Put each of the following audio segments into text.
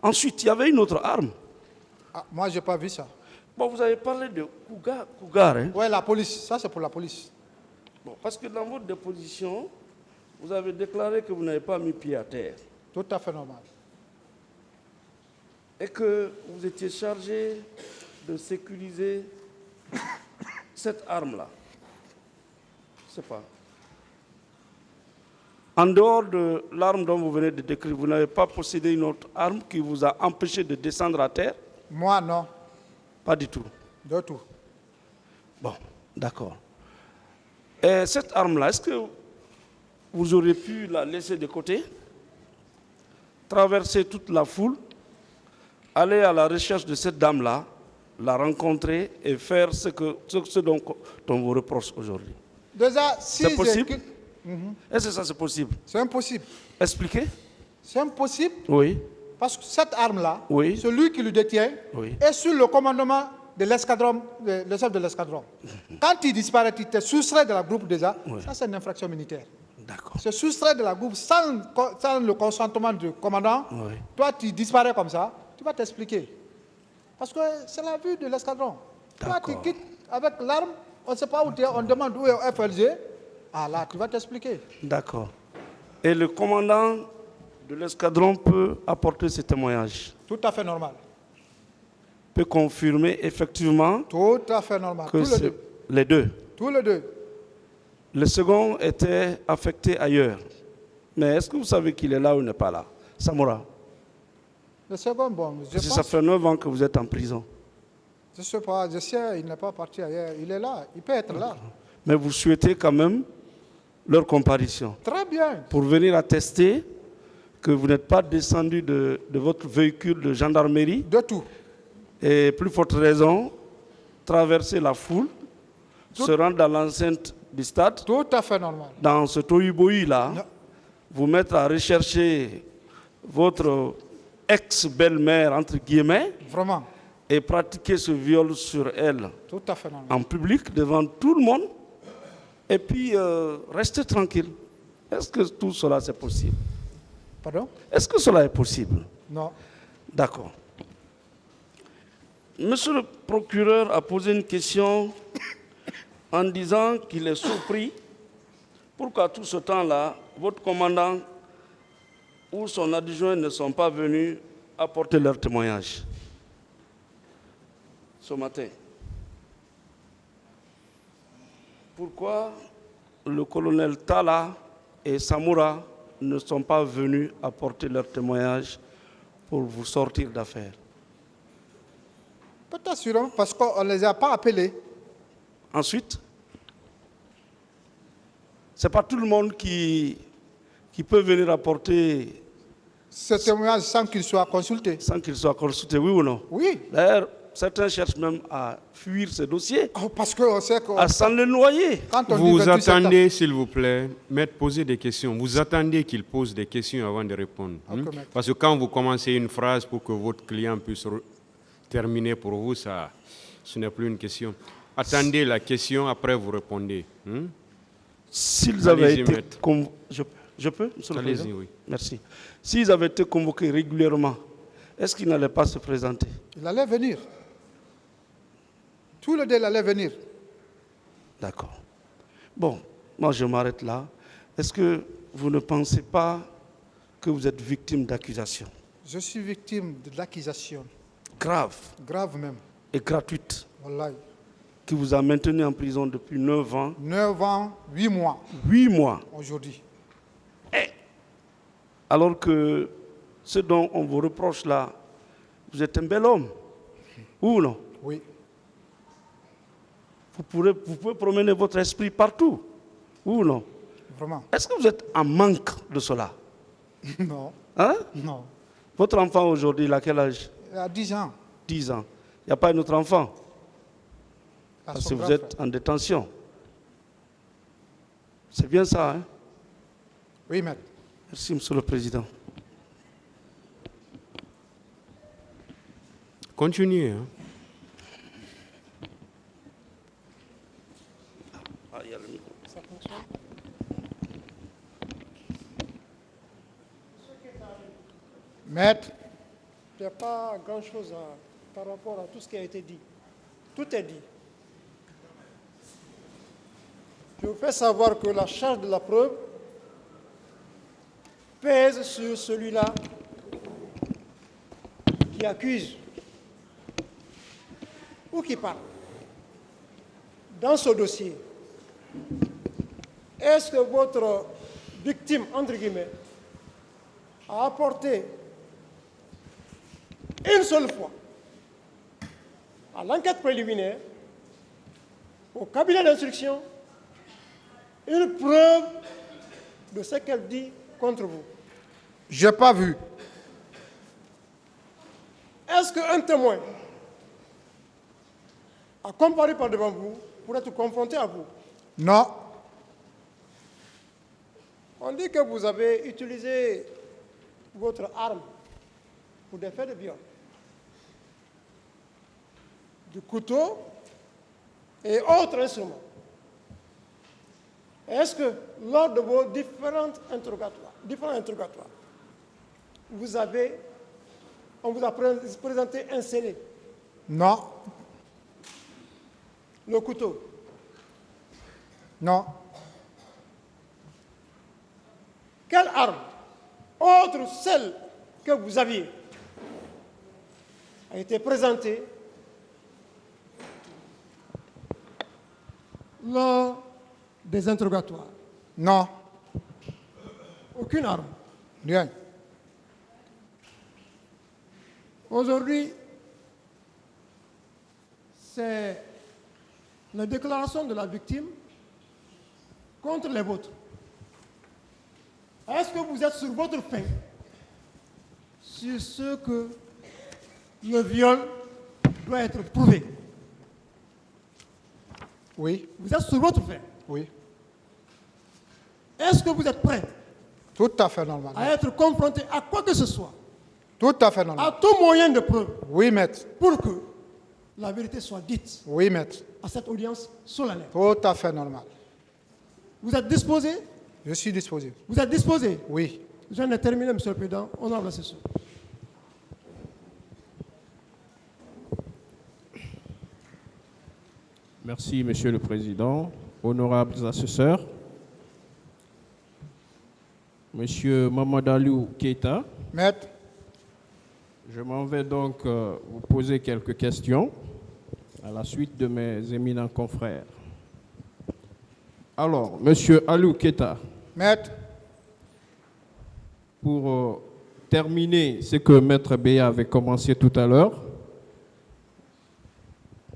Ensuite, il y avait une autre arme. Ah, moi, je n'ai pas vu ça. Bon, vous avez parlé de cougar, hein? Oui, la police. Ça, c'est pour la police. Bon, parce que dans votre déposition, vous avez déclaré que vous n'avez pas mis pied à terre. Tout à fait normal. Et que vous étiez chargé de sécuriser cette arme-là. Je ne sais pas. En dehors de l'arme dont vous venez de décrire, vous n'avez pas possédé une autre arme qui vous a empêché de descendre à terre? Moi, non. Pas du tout. De tout. Bon, d'accord. Et cette arme-là, est-ce que vous auriez pu la laisser de côté, traverser toute la foule, aller à la recherche de cette dame-là, la rencontrer et faire ce dont on vous reproche aujourd'hui? Déjà, si c'est possible? Est-ce que ça c'est possible? C'est impossible. Expliquez. C'est impossible Oui. parce que cette arme-là, Oui. celui qui le détient, Oui. est sur le commandement de l'escadron, le chef de l'escadron. Quand il disparaît, il est soustrait de la groupe déjà. Oui. Ça, c'est une infraction militaire. D'accord. C'est soustrait de la groupe sans le consentement du commandant. Oui. Toi, tu disparais comme ça, tu vas t'expliquer. Parce que c'est la vue de l'escadron. Toi, tu quittes avec l'arme, on ne sait pas où tu es, on demande où est FLG. Ah là, tu vas t'expliquer. D'accord. Et le commandant de l'escadron peut apporter ce témoignage? Tout à fait normal. Peut confirmer effectivement Tout à fait normal. que c'est les deux. Tous les deux. Le second était affecté ailleurs. Mais est-ce que vous savez qu'il est là ou il n'est pas là? Samoura. Le second, bon, Parce que ça fait 9 ans que vous êtes en prison. Je ne sais pas, je sais, il n'est pas parti ailleurs. Il est là, il peut être là. Mais vous souhaitez quand même leur comparution Très bien. pour venir attester que vous n'êtes pas descendu de votre véhicule de gendarmerie. De tout. Et plus forte raison, traverser la foule, se rendre dans l'enceinte du stade, Tout à fait normal. dans ce tohu-bohu-là, Non. vous mettre à rechercher votre ex-belle-mère, entre guillemets, Vraiment. et pratiquer ce viol sur elle Tout à fait normal. en public, devant tout le monde, et puis rester tranquille. Est-ce que tout cela c'est possible? Pardon? Est-ce que cela est possible? Non. D'accord. Monsieur le procureur a posé une question en disant qu'il est surpris pourquoi tout ce temps-là, votre commandant ou son adjoint ne sont pas venus apporter leur témoignage ce matin. Pourquoi le colonel Tala et Samoura ne sont pas venus apporter leur témoignage pour vous sortir d'affaire? Peut-être sûrement parce qu'on ne les a pas appelés. Ensuite, ce n'est pas tout le monde qui peut venir apporter Ce témoignage sans qu'ils soient consultés. sans qu'il soit consulté, oui ou non? Oui. D'ailleurs, certains cherchent même à fuir ces dossiers, Oh, parce qu'on sait que à s'en le noyer. quand on dit Vous 28 septembre, attendez, s'il vous plaît, maître, poser des questions. Vous attendez qu'il pose des questions avant de répondre. Ok, maître. Parce que quand vous commencez une phrase pour que votre client puisse terminer pour vous, ça, ce n'est plus une question. Attendez la question, après vous répondez. S'ils avaient Allez-y, été maître. convoqués, je peux, monsieur le Allez-y, Président? oui. Merci. S'ils avaient été convoqués régulièrement, est-ce qu'ils n'allaient pas se présenter? il allait venir. Tout le délai allait venir. D'accord. Bon, moi je m'arrête là. Est-ce que vous ne pensez pas que vous êtes victime d'accusations Je suis victime de l'accusation, graves grave même. et gratuites Wallahi. qui vous a maintenu en prison depuis 9 ans, 9 ans, 8 mois 8 mois, aujourd'hui. alors que ce dont on vous reproche là, vous êtes un bel homme, ou non? Oui. Vous pouvez promener votre esprit partout, ou non? Vraiment. Est-ce que vous êtes en manque de cela? Non. Hein? Non. Votre enfant aujourd'hui, il a quel âge? Il a 10 ans. 10 ans. Il n'y a pas un autre enfant, À parce son que vous grand êtes en détention. C'est bien ça, hein? frère. Oui, maître. Merci, Monsieur le Président. Continuez. Hein. Ah, il y a le micro. Maître, Il n'y a pas grand-chose par rapport à tout ce qui a été dit. Tout est dit. Je vous fais savoir que la charge de la preuve pèse sur celui-là qui accuse ou qui parle. Dans ce dossier, est-ce que votre victime, entre guillemets, a apporté une seule fois à l'enquête préliminaire, au cabinet d'instruction, une preuve de ce qu'elle dit contre vous? Je n'ai pas vu. Est-ce qu'un témoin a comparé par devant vous pour être confronté à vous? Non. On dit que vous avez utilisé votre arme pour des faits de viol. Du couteau et autres instruments. Est-ce que lors de vos différents interrogatoires, on vous a présenté un scellé? Non. Le couteau? Non. Quelle arme, autre celle que vous aviez, a été présentée lors des interrogatoires? Non. Aucune arme. Rien. Aujourd'hui, c'est la déclaration de la victime contre les vôtres. Est-ce que vous êtes sur votre faim sur ce que le viol doit être prouvé? Oui. Vous êtes sur votre faim. Oui. Est-ce que vous êtes prêt Tout à fait normal. à être confronté à quoi que ce soit, Tout à fait à normal. tout moyen de preuve, Oui, maître. pour que la vérité soit dite Oui, maître. à cette audience solennelle? Tout à fait normal. Vous êtes disposé? Je suis disposé. Vous êtes disposé? Oui. J'en ai terminé, Monsieur le Président. Honorable assesseur. Merci, Monsieur le Président. Honorables assesseurs, Monsieur Mamadou Keita, Maître. je m'en vais donc vous poser quelques questions à la suite de mes éminents confrères. Alors, Monsieur Alou Keita, Maître. pour terminer ce que Maître Béa avait commencé tout à l'heure,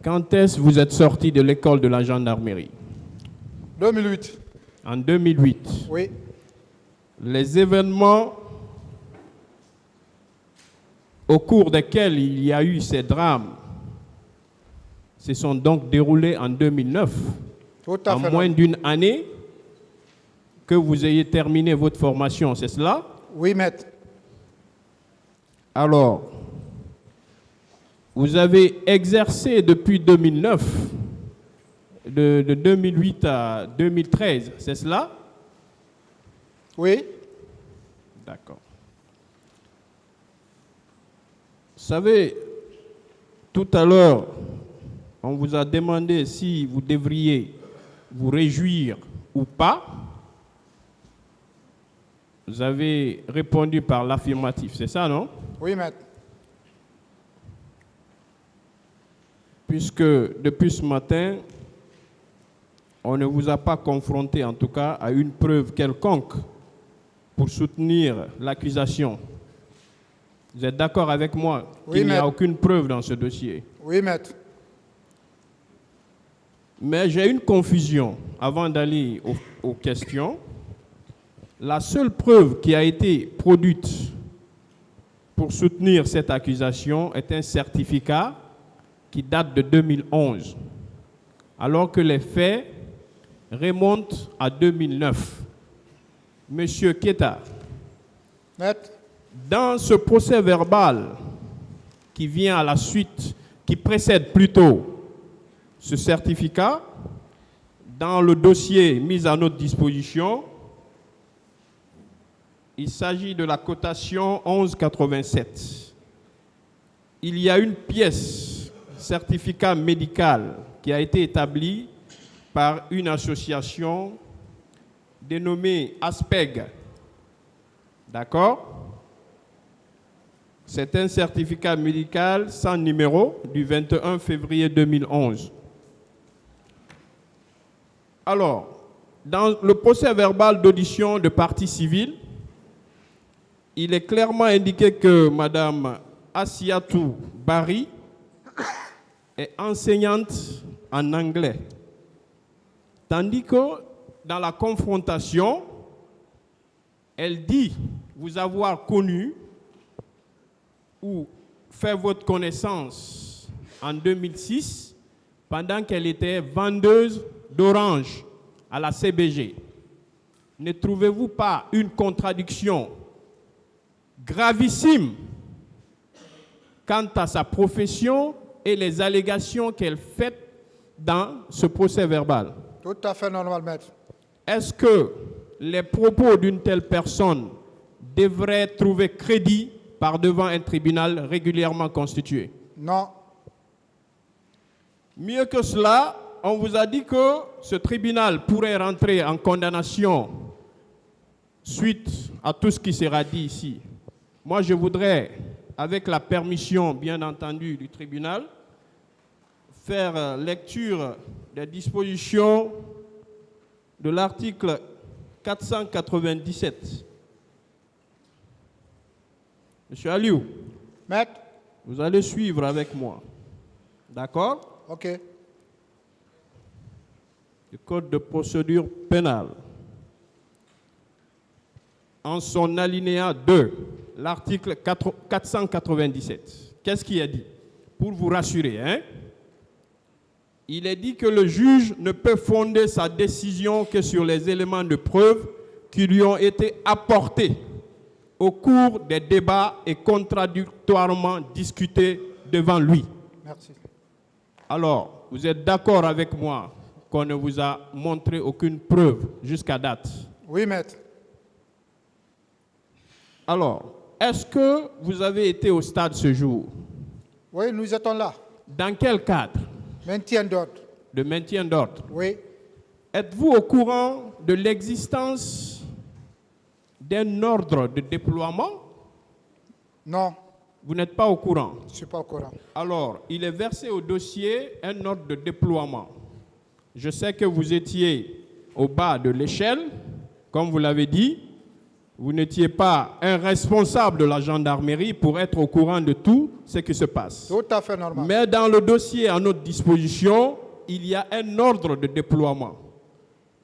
quand est-ce que vous êtes sorti de l'école de la gendarmerie? 2008. En 2008. Oui. Les événements au cours desquels il y a eu ces drames se sont donc déroulés en 2009, Tout à en fait moins normal. d'une année que vous ayez terminé votre formation, c'est cela? Oui, maître. Alors, vous avez exercé depuis 2009, de 2008 à 2013, c'est cela? Oui. D'accord. Vous savez, tout à l'heure, on vous a demandé si vous devriez vous réjouir ou pas. Vous avez répondu par l'affirmatif, c'est ça, non? Oui, maître. Puisque depuis ce matin, on ne vous a pas confronté, en tout cas, à une preuve quelconque pour soutenir l'accusation. Vous êtes d'accord avec moi Oui, qu'il n'y a maître. aucune preuve dans ce dossier? Oui, maître. Mais j'ai une confusion avant d'aller aux questions. La seule preuve qui a été produite pour soutenir cette accusation est un certificat qui date de 2011, alors que les faits remontent à 2009. Monsieur Keita, Maître. dans ce procès verbal qui vient à la suite, qui précède plutôt ce certificat, dans le dossier mis à notre disposition, il s'agit de la cotation 1187. il y a une pièce, certificat médical, qui a été établie par une association dénommée ASPEG. D'accord? C'est un certificat médical sans numéro du 21 février 2011. Alors, dans le procès verbal d'audition de partie civile, il est clairement indiqué que Mme Assiatou Bari est enseignante en anglais. Tandis que dans la confrontation, elle dit vous avoir connu ou fait votre connaissance en 2006 pendant qu'elle était vendeuse d'orange à la CBG. Ne trouvez-vous pas une contradiction gravissime quant à sa profession et les allégations qu'elle fait dans ce procès verbal? Tout à fait normal, maître. Est-ce que les propos d'une telle personne devraient trouver crédit par devant un tribunal régulièrement constitué? Non. Mieux que cela, on vous a dit que ce tribunal pourrait rentrer en condamnation suite à tout ce qui sera dit ici. Moi, je voudrais, avec la permission, bien entendu, du tribunal, faire lecture des dispositions de l'article 497. Monsieur Aliou, Maître. vous allez suivre avec moi. D'accord? OK. Le Code de procédure pénale. En son alinéa 2, l'article 497. Qu'est-ce qui est dit? Pour vous rassurer, hein? Il est dit que le juge ne peut fonder sa décision que sur les éléments de preuve qui lui ont été apportés au cours des débats et contradictoirement discutés devant lui. Merci. Alors, vous êtes d'accord avec moi qu'on ne vous a montré aucune preuve jusqu'à date? Oui, maître. Alors, est-ce que vous avez été au stade ce jour? Oui, nous étions là. Dans quel cadre? Maintien d'ordre. De maintien d'ordre. Oui. Êtes-vous au courant de l'existence d'un ordre de déploiement? Non, Vous n'êtes pas au courant. je ne suis pas au courant. Alors, il est versé au dossier un ordre de déploiement. Je sais que vous étiez au bas de l'échelle, comme vous l'avez dit. Vous n'étiez pas un responsable de la gendarmerie pour être au courant de tout ce qui se passe. Tout à fait normal. Mais dans le dossier à notre disposition, il y a un ordre de déploiement.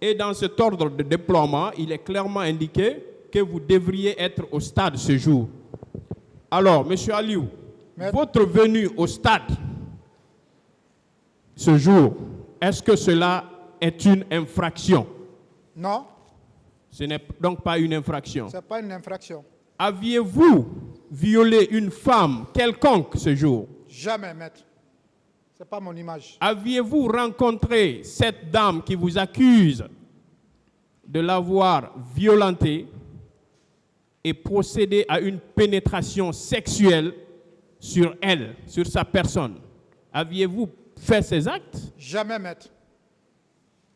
Et dans cet ordre de déploiement, il est clairement indiqué que vous devriez être au stade ce jour. Alors, M. Aliou, votre venue au stade ce jour, est-ce que cela est une infraction? Non, Ce n'est donc pas une infraction. ce n'est pas une infraction. Aviez-vous violé une femme quelconque ce jour? Jamais, maître. Ce n'est pas mon image. Aviez-vous rencontré cette dame qui vous accuse de l'avoir violentée et procédé à une pénétration sexuelle sur elle, sur sa personne? Aviez-vous fait ces actes? Jamais, maître.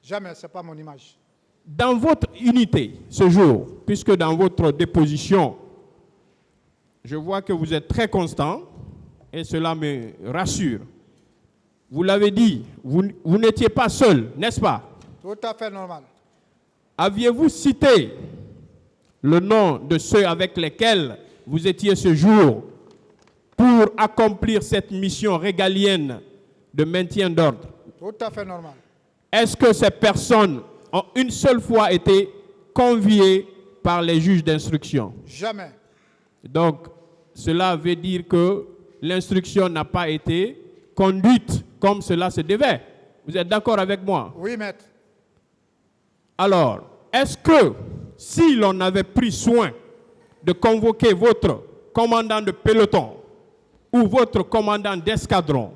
Jamais, ce n'est pas mon image. Dans votre unité, ce jour, puisque dans votre déposition, je vois que vous êtes très constant, et cela me rassure. Vous l'avez dit, vous n'étiez pas seul, n'est-ce pas? Tout à fait normal. Aviez-vous cité le nom de ceux avec lesquels vous étiez ce jour pour accomplir cette mission régalienne de maintien d'ordre? Tout à fait normal. Est-ce que ces personnes ont une seule fois été conviées par les juges d'instruction? Jamais. Donc, cela veut dire que l'instruction n'a pas été conduite comme cela se devait. Vous êtes d'accord avec moi? Oui, maître. Alors, est-ce que si l'on avait pris soin de convoquer votre commandant de peloton ou votre commandant d'escadron,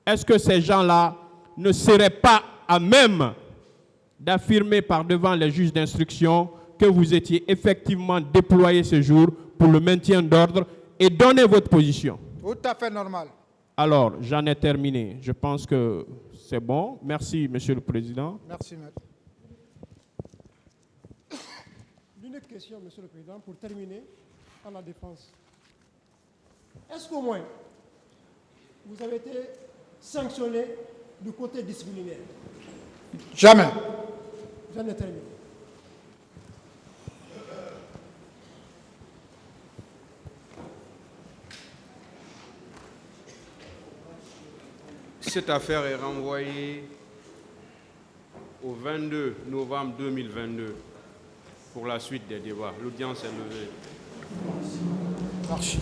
est-ce que ces gens-là ne seraient pas à même d'affirmer par devant les juges d'instruction que vous étiez effectivement déployé ce jour pour le maintien d'ordre et donner votre position? Tout à fait normal. Alors, j'en ai terminé. Je pense que c'est bon. Merci, Monsieur le Président. Merci, maître. Une autre question, Monsieur le Président, pour terminer à la défense. Est-ce qu'au moins, vous avez été sanctionné du côté disciplinaire? Jamais. J'en ai terminé. Cette affaire est renvoyée au 22 novembre 2022 pour la suite des débats. L'audience est levée. Merci.